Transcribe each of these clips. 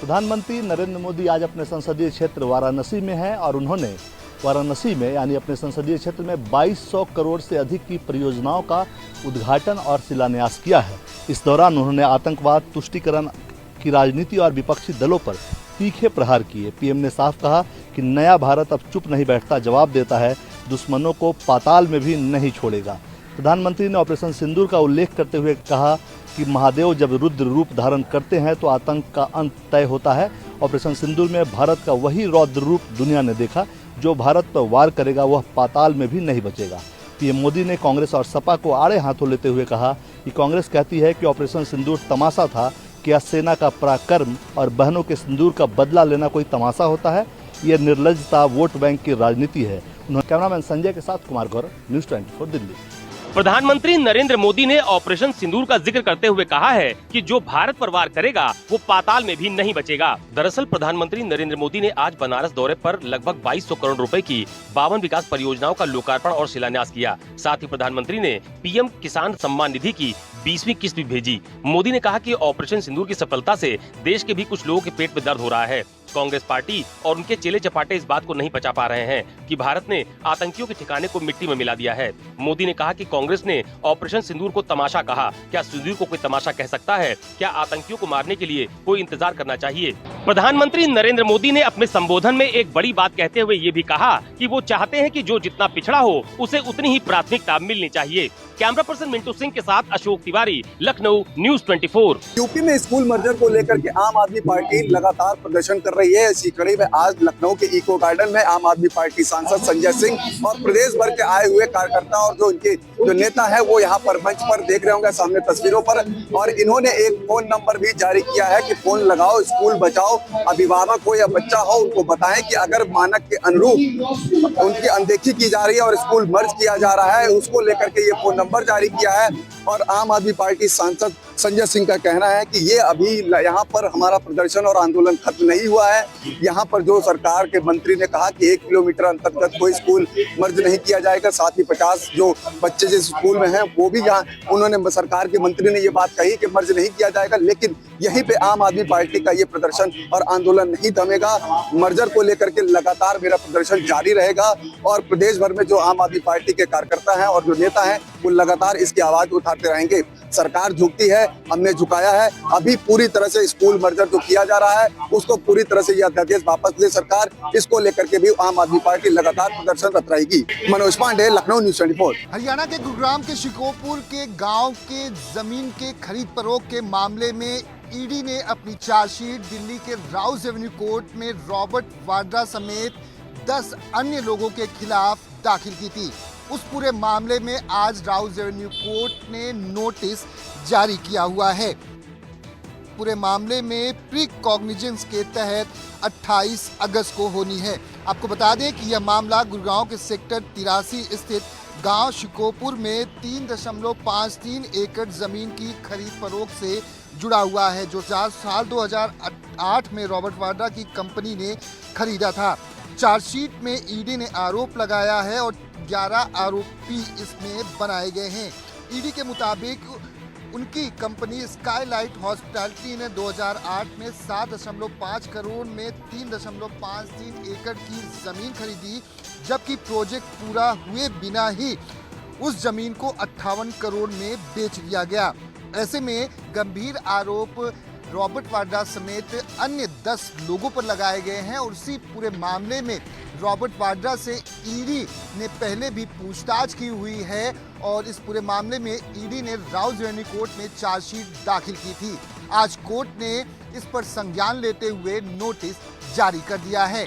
प्रधानमंत्री नरेंद्र मोदी आज अपने संसदीय क्षेत्र वाराणसी में हैं और उन्होंने वाराणसी में यानी अपने संसदीय क्षेत्र में 2200 करोड़ से अधिक की परियोजनाओं का उद्घाटन और शिलान्यास किया है। इस दौरान उन्होंने आतंकवाद, तुष्टीकरण की राजनीति और विपक्षी दलों पर तीखे प्रहार किए। पीएम ने साफ कहा कि नया भारत अब चुप नहीं बैठता, जवाब देता है, दुश्मनों को पाताल में भी नहीं छोड़ेगा। प्रधानमंत्री ने ऑपरेशन सिंदूर का उल्लेख करते हुए कहा कि महादेव जब रुद्र रूप धारण करते हैं तो आतंक का अंत तय होता है। ऑपरेशन सिंदूर में भारत का वही रौद्र रूप दुनिया ने देखा। जो भारत पर वार करेगा वह पाताल में भी नहीं बचेगा। पीएम मोदी ने कांग्रेस और सपा को आड़े हाथों लेते हुए कहा कि कांग्रेस कहती है कि ऑपरेशन सिंदूर तमाशा था। क्या सेना का पराक्रम और बहनों के सिंदूर का बदला लेना कोई तमाशा होता है? यह निर्लज्जता वोट बैंक की राजनीति है। कैमरामैन संजय के साथ कुमार गौरव, न्यूज़ 24 दिल्ली। प्रधानमंत्री नरेंद्र मोदी ने ऑपरेशन सिंदूर का जिक्र करते हुए कहा है कि जो भारत पर वार करेगा वो पाताल में भी नहीं बचेगा। दरअसल प्रधानमंत्री नरेंद्र मोदी ने आज बनारस दौरे पर लगभग 2200 करोड़ रुपए की 52 विकास परियोजनाओं का लोकार्पण और शिलान्यास किया। साथ ही प्रधानमंत्री ने पीएम किसान सम्मान निधि की 20वीं किस्त भी भेजी। मोदी ने कहा कि ऑपरेशन सिंदूर की सफलता से देश के भी कुछ लोगों के पेट में दर्द हो रहा है। कांग्रेस पार्टी और उनके चेले चपाटे इस बात को नहीं पचा पा रहे हैं कि भारत ने आतंकियों के ठिकाने को मिट्टी में मिला दिया है। मोदी ने कहा कि कांग्रेस ने ऑपरेशन सिंदूर को तमाशा कहा। क्या सिंदूर को कोई तमाशा कह सकता है? क्या आतंकियों को मारने के लिए कोई इंतजार करना चाहिए? प्रधानमंत्री नरेंद्र मोदी ने अपने संबोधन में एक बड़ी बात कहते हुए ये भी कहा कि वो चाहते हैं कि जो जितना पिछड़ा हो उसे उतनी ही प्राथमिकता मिलनी चाहिए। कैमरा पर्सन मिंटू सिंह के साथ अशोक तिवारी, लखनऊ, न्यूज़ 24। यूपी में स्कूल मर्जर को लेकर के आम आदमी पार्टी लगातार प्रदर्शन कर रही है। इसी कड़ी में आज लखनऊ के इको गार्डन में आम आदमी पार्टी सांसद संजय सिंह और प्रदेश भर के आए हुए कार्यकर्ता और जो नेता है वो यहाँ पर मंच पर देख रहे होंगे सामने तस्वीरों पर। और इन्होंने एक फोन नंबर भी जारी किया है कि फोन लगाओ, स्कूल बचाओ। अभिभावक हो या बच्चा हो उनको बताएं कि अगर मानक के अनुरूप उनकी अनदेखी की जा रही है और स्कूल मर्ज किया जा रहा है, उसको लेकर के ये फोन नंबर जारी किया है। और आम आदमी पार्टी सांसद संजय सिंह का कहना है कि ये अभी यहाँ पर हमारा प्रदर्शन और आंदोलन खत्म नहीं हुआ है। यहाँ पर जो सरकार के मंत्री ने कहा कि 1 किलोमीटर अंतर्गत कोई स्कूल मर्ज नहीं किया जाएगा, साथ ही 50 जो बच्चे जिस स्कूल में हैं वो भी यहाँ उन्होंने सरकार के मंत्री ने ये बात कही कि मर्ज नहीं किया जाएगा। लेकिन यहीं पे आम आदमी पार्टी का ये प्रदर्शन और आंदोलन नहीं थमेगा। मर्जर को लेकर के लगातार मेरा प्रदर्शन जारी रहेगा और प्रदेश भर में जो आम आदमी पार्टी के कार्यकर्ता हैं और जो नेता हैं वो लगातार इसकी आवाज उठाते रहेंगे। सरकार झुकती है, हमने झुकाया है। अभी पूरी तरह से स्कूल मर्जर जो किया जा रहा है उसको पूरी तरह से यह अध्यादेश वापस ले सरकार, इसको लेकर के भी आम आदमी पार्टी लगातार प्रदर्शनरत रहेगी। मनोज पांडे, लखनऊ, न्यूज़ 24। हरियाणा के गुरुग्राम के शिकोपुर के गांव के जमीन के खरीद फरोख्त के मामले में ईडी ने अपनी चार्जशीट दिल्ली के राउज एवेन्यू कोर्ट में रॉबर्ट वाड्रा समेत 10 अन्य लोगों के खिलाफ दाखिल की थी। उस पूरे मामले में आज राउज एवेन्यू कोर्ट ने नोटिस जारी किया हुआ है। पूरे मामले में प्री कॉग्निजेंस के तहत 28 अगस्त को होनी है। आपको बता दें कि यह मामला गुड़गांव के सेक्टर 83 स्थित गांव शिकोपुर में 3.53 एकड़ जमीन की खरीद फरोख्त से जुड़ा हुआ है, जो साल 2008 में रॉबर्ट वाड्रा की कंपनी ने खरीदा था। चार्जशीट में ईडी ने आरोप लगाया है और 11 आरोपी इसमें बनाए गए हैं। ईडी के मुताबिक उनकी कंपनी स्काईलाइट हॉस्पिटैलिटी ने 2008 में 7.5 करोड़ में 3.53 एकड़ की जमीन खरीदी, जबकि प्रोजेक्ट पूरा हुए बिना ही उस जमीन को 58 करोड़ में बेच दिया गया। ऐसे में गंभीर आरोप रॉबर्ट वाड्रा समेत अन्य 10 लोगों पर लगाए गए हैं और उसी पूरे मामले में रॉबर्ट वाड्रा से ईडी ने पहले भी पूछताछ की हुई है और इस पूरे मामले में ईडी ने राउज एवेन्यू कोर्ट में चार्जशीट दाखिल की थी। आज कोर्ट ने इस पर संज्ञान लेते हुए नोटिस जारी कर दिया है।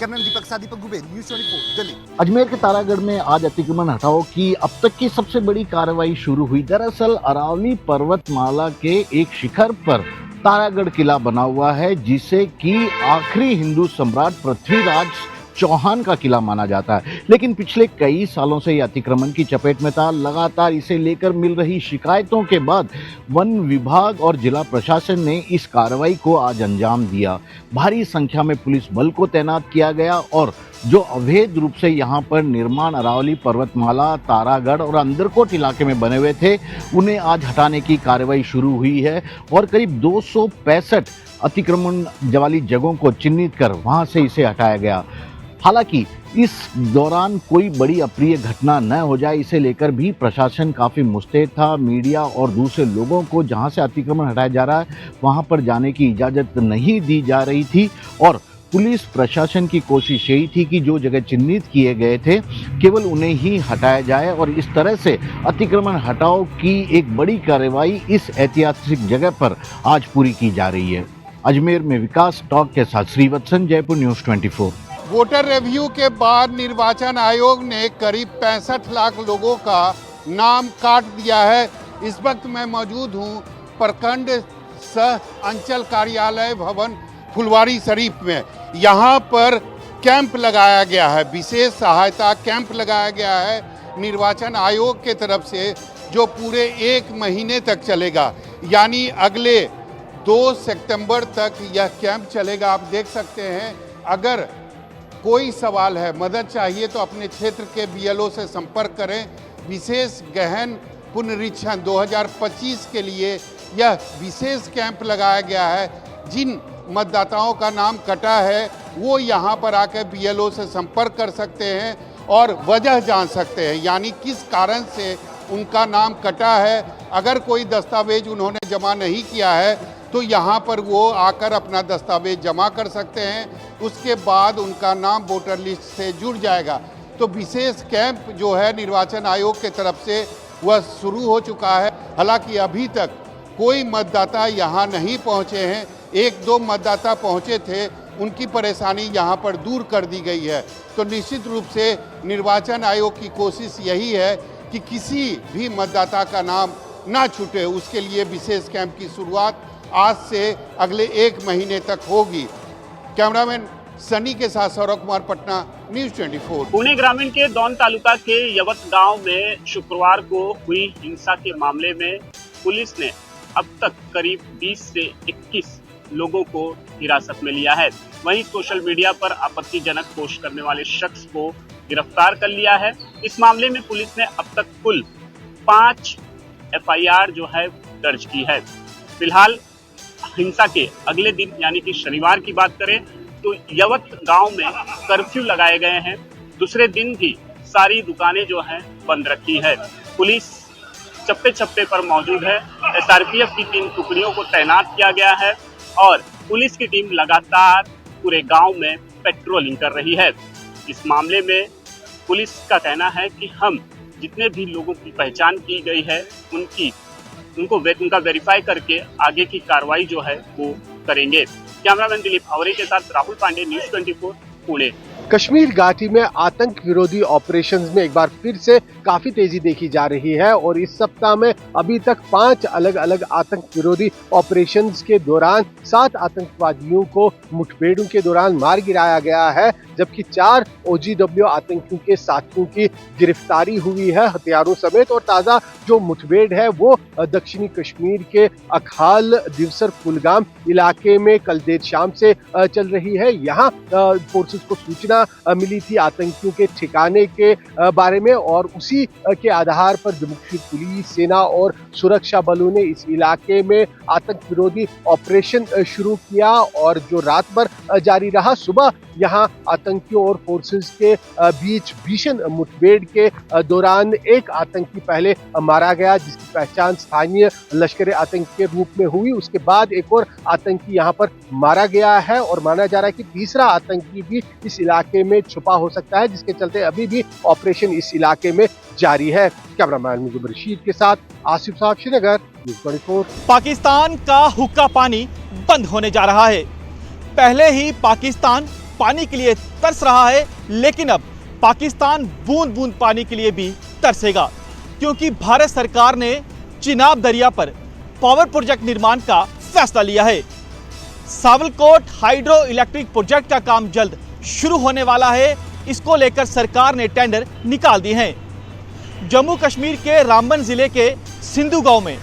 कैमरामैन दीपक साथ दीपक दुबे, न्यूज़ 24 दिल्ली। अजमेर के तारागढ़ में आज अतिक्रमण हटाओ की अब तक की सबसे बड़ी कार्रवाई शुरू हुई। दरअसल अरावली पर्वतमाला के एक शिखर पर तारागढ़ किला बना हुआ है, जिसे कि आखिरी हिंदू सम्राट पृथ्वीराज चौहान का किला माना जाता है। लेकिन पिछले कई सालों से यह अतिक्रमण की चपेट में था। लगातार इसे लेकर मिल रही शिकायतों के बाद वन विभाग और जिला प्रशासन ने इस कार्रवाई को आज अंजाम दिया। भारी संख्या में पुलिस बल को तैनात किया गया और जो अवैध रूप से यहाँ पर निर्माण अरावली पर्वतमाला, तारागढ़ और अंदरकोट इलाके में बने हुए थे, उन्हें आज हटाने की कार्रवाई शुरू हुई है और करीब 265 अतिक्रमण वाली जगहों को चिन्हित कर वहां से इसे हटाया गया। हालांकि इस दौरान कोई बड़ी अप्रिय घटना न हो जाए, इसे लेकर भी प्रशासन काफ़ी मुस्तैद था। मीडिया और दूसरे लोगों को जहां से अतिक्रमण हटाया जा रहा है वहां पर जाने की इजाज़त नहीं दी जा रही थी और पुलिस प्रशासन की कोशिश यही थी कि जो जगह चिन्हित किए गए थे केवल उन्हें ही हटाया जाए और इस तरह से अतिक्रमण हटाओ की एक बड़ी कार्रवाई इस ऐतिहासिक जगह पर आज पूरी की जा रही है। अजमेर में विकास टॉक के साथ Srivatsan, Jaipur news 24। Voter review के बाद निर्वाचन आयोग ने करीब 65 लाख लोगों का नाम काट दिया है। इस वक्त मैं मौजूद हूं प्रखंड सह अंचल कार्यालय भवन फुलवारी शरीफ में। यहाँ पर कैंप लगाया गया है, विशेष सहायता कैंप लगाया गया है निर्वाचन आयोग के तरफ से, जो पूरे 1 महीने तक चलेगा, यानी अगले 2 सितंबर तक यह कैंप चलेगा। आप देख सकते हैं, अगर कोई सवाल है, मदद चाहिए तो अपने क्षेत्र के बीएलओ से संपर्क करें। विशेष गहन पुनरीक्षण 2025 के लिए यह विशेष कैंप लगाया गया है। जिन मतदाताओं का नाम कटा है वो यहाँ पर आकर बीएलओ से संपर्क कर सकते हैं और वजह जान सकते हैं, यानी किस कारण से उनका नाम कटा है। अगर कोई दस्तावेज उन्होंने जमा नहीं किया है तो यहाँ पर वो आकर अपना दस्तावेज जमा कर सकते हैं, उसके बाद उनका नाम वोटर लिस्ट से जुड़ जाएगा। तो विशेष कैंप जो है निर्वाचन आयोग के तरफ से वह शुरू हो चुका है। हालांकि अभी तक कोई मतदाता यहाँ नहीं पहुँचे हैं। 1-2 मतदाता पहुँचे थे, उनकी परेशानी यहाँ पर दूर कर दी गई है। तो निश्चित रूप से निर्वाचन आयोग की कोशिश यही है कि किसी भी मतदाता का नाम ना छूटे। उसके लिए विशेष कैंप की शुरुआत आज से अगले 1 महीने तक होगी। कैमरामैन सनी के साथ सौरभ कुमार, पटना, न्यूज़ 24। पुणे ग्रामीण के दौन तालुका के यवत गांव में शुक्रवार को हुई हिंसा के मामले में पुलिस ने अब तक करीब 20 से 21 लोगों को हिरासत में लिया है। वहीं सोशल मीडिया पर आपत्तिजनक पोस्ट करने वाले शख्स को गिरफ्तार कर लिया है। इस मामले में पुलिस ने अब तक कुल 5 एफआईआर जो है दर्ज की है। फिलहाल हिंसा के अगले दिन यानी कि शनिवार की बात करें तो यवत गांव में कर्फ्यू लगाए गए हैं। दूसरे दिन भी सारी दुकानें जो हैं बंद रखी है। पुलिस चप्पे चप्पे पर मौजूद है। एसआरपीएफ की 3 टुकड़ियों को तैनात किया गया है और पुलिस की टीम लगातार पूरे गांव में पेट्रोलिंग कर रही है। इस मामले में पुलिस का कहना है कि हम जितने भी लोगों की पहचान की गई है उनका वेरीफाई करके आगे की कार्रवाई जो है वो करेंगे। कैमरामैन दिलीप आवरे के साथ राहुल पांडे, न्यूज़ 24, पुणे। कश्मीर घाटी में आतंक विरोधी ऑपरेशंस में एक बार फिर से काफी तेजी देखी जा रही है और इस सप्ताह में अभी तक 5 अलग अलग आतंक विरोधी ऑपरेशंस के दौरान 7 आतंकवादियों को मुठभेड़ों के दौरान मार गिराया गया है, जबकि 4 OGW आतंकियों के साथियों की गिरफ्तारी हुई है हथियारों समेत। और ताजा जो मुठभेड़ है वो दक्षिणी कश्मीर के अखाल दिवसर कुलगाम इलाके में कल देर शाम से चल रही है। यहाँ फोर्सेस को सूचना मिली थी आतंकियों के ठिकाने के बारे में और उसी के आधार पर जम्मू कश्मीर पुलिस, सेना और सुरक्षा बलों ने इस इलाके में आतंक विरोधी ऑपरेशन शुरू किया और जो रात भर जारी रहा। सुबह यहाँ आतंकियों और फोर्सेस के बीच भीषण मुठभेड़ के दौरान एक आतंकी पहले मारा गया, जिसकी पहचान स्थानीय लश्कर आतंकी के रूप में हुई। उसके बाद एक और आतंकी यहाँ पर मारा गया है और माना जा रहा है कि तीसरा आतंकी भी इस इलाके में छुपा हो सकता है, जिसके चलते अभी भी ऑपरेशन इस इलाके में जारी है। कैमरामैन मुजीब रशीद के साथ आसिफ साहब, श्रीनगर, न्यूज़ 24। पाकिस्तान का हुक्का पानी बंद होने जा रहा है। पहले ही पाकिस्तान पानी के लिए तरस रहा है, लेकिन अब पाकिस्तान बूंद बूंद पानी के लिए भी तरसेगा, क्योंकि भारत सरकार ने चिनाब दरिया पर पावर प्रोजेक्ट निर्माण का फैसला लिया है। सावलकोट हाइड्रो इलेक्ट्रिक प्रोजेक्ट का काम जल्द शुरू होने वाला है। इसको लेकर सरकार ने टेंडर निकाल दिए हैं। जम्मू कश्मीर के रामबन जिले के सिंधु गांव में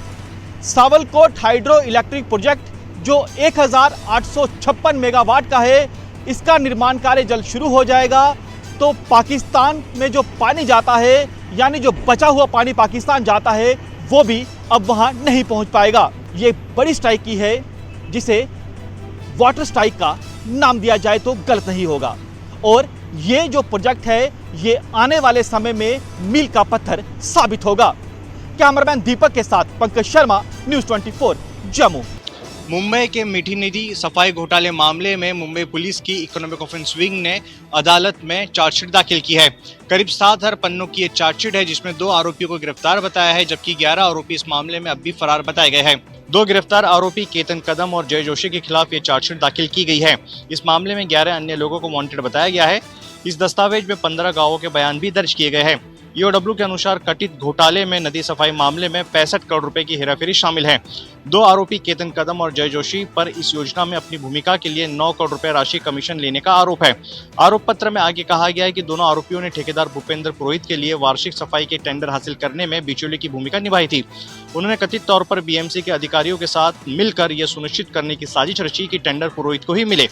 सावलकोट हाइड्रो इलेक्ट्रिक प्रोजेक्ट जो 1856 मेगावाट का है, इसका निर्माण कार्य जल्द शुरू हो जाएगा। तो पाकिस्तान में जो पानी जाता है, यानी जो बचा हुआ पानी पाकिस्तान जाता है, वो भी अब वहां नहीं पहुंच पाएगा। ये बड़ी स्ट्राइक की है, जिसे वाटर स्ट्राइक का नाम दिया जाए तो गलत नहीं होगा। और ये जो प्रोजेक्ट है, ये आने वाले समय में मील का पत्थर साबित होगा। कैमरामैन दीपक के साथ पंकज शर्मा, न्यूज़ 24 जम्मू। मुंबई के मीठी निधि सफाई घोटाले मामले में मुंबई पुलिस की इकोनॉमिक ऑफेंस विंग ने अदालत में चार्जशीट दाखिल की है। करीब 7,000 पन्नों की ये चार्जशीट है, जिसमें 2 आरोपियों को गिरफ्तार बताया है, जबकि 11 आरोपी इस मामले में अब भी फरार बताए गए हैं। 2 गिरफ्तार आरोपी केतन कदम और जय जोशी के खिलाफ ये चार्जशीट दाखिल की गई है। इस मामले में 11 अन्य लोगों को वांटेड बताया गया है। इस दस्तावेज में 15 गांवों के बयान भी दर्ज किए गए हैं। ईओडब्ल्यू के अनुसार कथित घोटाले में नदी सफाई मामले में 65 करोड़ रुपए की हेराफेरी शामिल है। 2 आरोपी केतन कदम और जय जोशी पर इस योजना में अपनी भूमिका के लिए 9 करोड़ रुपए राशि कमीशन लेने का आरोप है। आरोप पत्र में आगे कहा गया है कि दोनों आरोपियों ने ठेकेदार भूपेंद्र पुरोहित के लिए वार्षिक सफाई के टेंडर हासिल करने में बिचौलिए की भूमिका निभाई थी। उन्होंने कथित तौर पर बीएमसी के अधिकारियों के साथ मिलकर यह सुनिश्चित करने की साजिश रची कि टेंडर पुरोहित को ही मिले।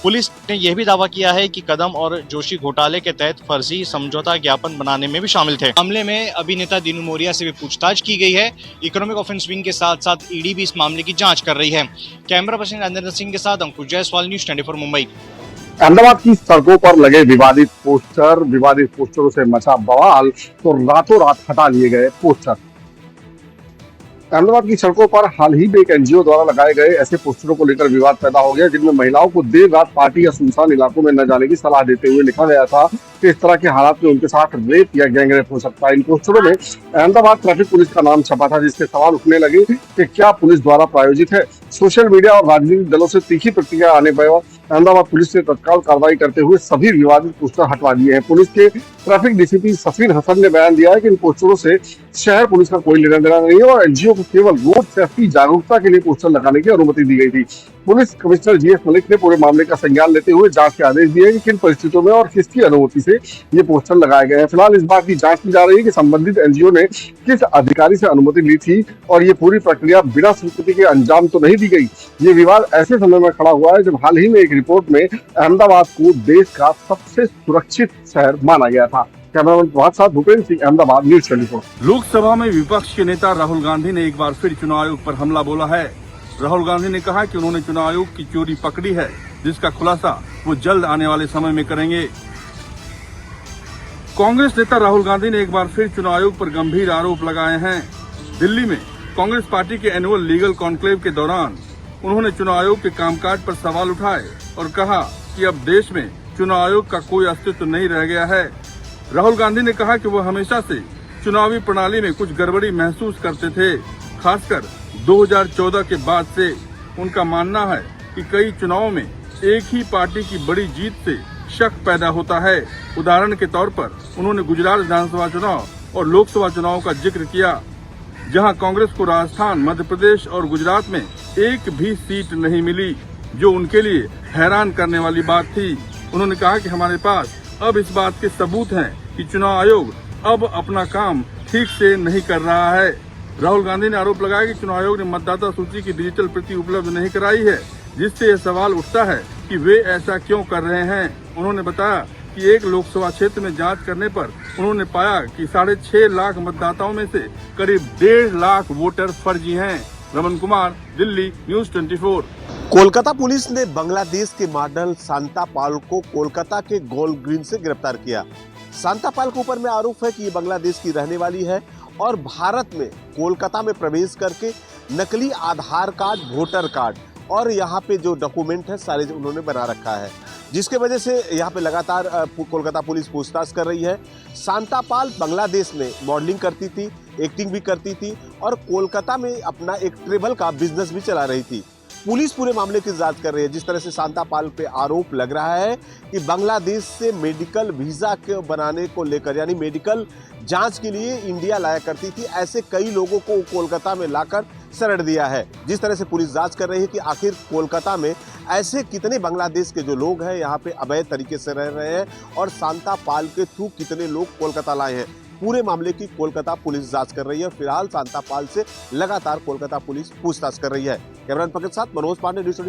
पुलिस ने यह भी दावा किया है कि कदम और जोशी घोटाले के तहत फर्जी समझौता ज्ञापन बनाने में भी शामिल थे। मामले में अभिनेता दीनू मोरिया से भी पूछताछ की गई है। इकोनॉमिक ऑफेंस विंग के साथ साथ ईडी भी इस मामले की जांच कर रही है। कैमरा पर्सन राजेंद्र सिंह के साथ अंकुश जायसवाल, न्यूज़ 24 मुंबई। अहमदाबाद की सड़कों पर लगे विवादित पोस्टरों से मचा बवाल, तो रातों रात हटा लिए गए पोस्टर। अहमदाबाद की सड़कों पर हाल ही में एक एनजीओ द्वारा लगाए गए ऐसे पोस्टरों को लेकर विवाद पैदा हो गया, जिनमें महिलाओं को देर रात पार्टी या सुनसान इलाकों में न जाने की सलाह देते हुए लिखा गया था कि इस तरह के हालात में उनके साथ रेप या गैंगरेप हो सकता है। इन पोस्टरों में अहमदाबाद ट्रैफिक पुलिस का नाम छपा था, जिसके सवाल उठने लगे कि क्या पुलिस द्वारा प्रायोजित है। सोशल मीडिया और राजनीतिक दलों से तीखी प्रतिक्रिया आने पर अहमदाबाद पुलिस ने तत्काल कार्रवाई करते हुए सभी विवादित पोस्टर हटवा दिए हैं। पुलिस के ट्रैफिक डीसीपी सफीर हसन ने बयान दिया है कि इन पोस्टरों से शहर पुलिस का कोई लेना देना नहीं है और एनजीओ को केवल रोड सेफ्टी जागरूकता के लिए पोस्टर लगाने की अनुमति दी गई थी। पुलिस कमिश्नर जीएस मलिक ने पूरे मामले का संज्ञान लेते हुए जांच के आदेश दिए कि किन परिस्थितियों में और किसकी अनुमति से ये पोस्टर लगाए गए हैं। फिलहाल इस बात की जांच की जा रही है कि संबंधित एनजीओ ने किस अधिकारी से अनुमति ली थी और ये पूरी प्रक्रिया बिना स्वीकृति के अंजाम तो नहीं दी गई। ये विवाद ऐसे समय में खड़ा हुआ है जब हाल ही में एक रिपोर्ट में अहमदाबाद को देश का सबसे सुरक्षित शहर माना गया था। कैमरामैन प्रभात साथ भूपेंद्र सिंह, अहमदाबाद, न्यूज़ 24। लोकसभा में विपक्ष के नेता राहुल गांधी ने एक बार फिर चुनाव आयोग पर हमला बोला है। राहुल गांधी ने कहा कि उन्होंने चुनाव आयोग की चोरी पकड़ी है, जिसका खुलासा वो जल्द आने वाले समय में करेंगे। कांग्रेस नेता राहुल गांधी ने एक बार फिर चुनाव आयोग पर गंभीर आरोप लगाए हैं। दिल्ली में कांग्रेस पार्टी के एनुअल लीगल कॉन्क्लेव के दौरान उन्होंने चुनाव आयोग के कामकाज पर सवाल उठाए और कहा कि अब देश में चुनाव आयोग का कोई अस्तित्व नहीं रह गया है। राहुल गांधी ने कहा कि वो हमेशा से चुनावी प्रणाली में कुछ गड़बड़ी महसूस करते थे। खासकर 2014 के बाद से उनका मानना है कि कई चुनावों में एक ही पार्टी की बड़ी जीत से शक पैदा होता है। उदाहरण के तौर पर उन्होंने गुजरात विधानसभा चुनाव और लोकसभा चुनाव का जिक्र किया, जहां कांग्रेस को राजस्थान, मध्य प्रदेश और गुजरात में एक भी सीट नहीं मिली, जो उनके लिए हैरान करने वाली बात थी। उन्होंने कहा कि हमारे पास अब इस बात के सबूत हैं कि चुनाव आयोग अब अपना काम ठीक से नहीं कर रहा है। राहुल गांधी ने आरोप लगाया कि चुनाव आयोग ने मतदाता सूची की डिजिटल प्रति उपलब्ध नहीं कराई है, जिससे यह सवाल उठता है कि वे ऐसा क्यों कर रहे हैं। उन्होंने बताया कि एक लोकसभा क्षेत्र में जांच करने पर उन्होंने पाया कि 6.5 लाख मतदाताओं में से करीब 1.5 लाख वोटर फर्जी हैं। रमन कुमार, दिल्ली, न्यूज़ 24। कोलकाता पुलिस ने बांग्लादेश के मॉडल सांता पाल को कोलकाता के गोल्ड ग्रीन से गिरफ्तार किया। सांता पाल के ऊपर में आरोप है कि ये बांग्लादेश की रहने वाली है और भारत में कोलकाता में प्रवेश करके नकली आधार कार्ड, वोटर कार्ड और यहाँ पे जो डॉक्यूमेंट है सारे उन्होंने बना रखा है, जिसके वजह से यहाँ पे लगातार कोलकाता पुलिस पूछताछ कर रही है। सांता पाल बांग्लादेश में मॉडलिंग करती थी, एक्टिंग भी करती थी और कोलकाता में अपना एक ट्रेवल का बिजनेस भी चला रही थी। पुलिस पूरे मामले की जांच कर रही है। जिस तरह से सांता पाल पे आरोप लग रहा है कि बांग्लादेश से मेडिकल वीजा के बनाने को लेकर, यानी मेडिकल जांच के लिए इंडिया लाया करती थी, ऐसे कई लोगों को कोलकाता में लाकर शरण दिया है। जिस तरह से पुलिस जांच कर रही है कि आखिर कोलकाता में ऐसे कितने बांग्लादेश के जो लोग हैं यहाँ पे अवैध तरीके से रह रहे हैं और सांता पाल के थ्रू कितने लोग कोलकाता लाए हैं। पूरे मामले की कोलकाता पुलिस जांच कर रही है। फिलहाल सांता पाल से लगातार कोलकाता पुलिस पूछताछ कर रही है। कैमरामैन पंकज साथ मनोज पांडे, न्यूज़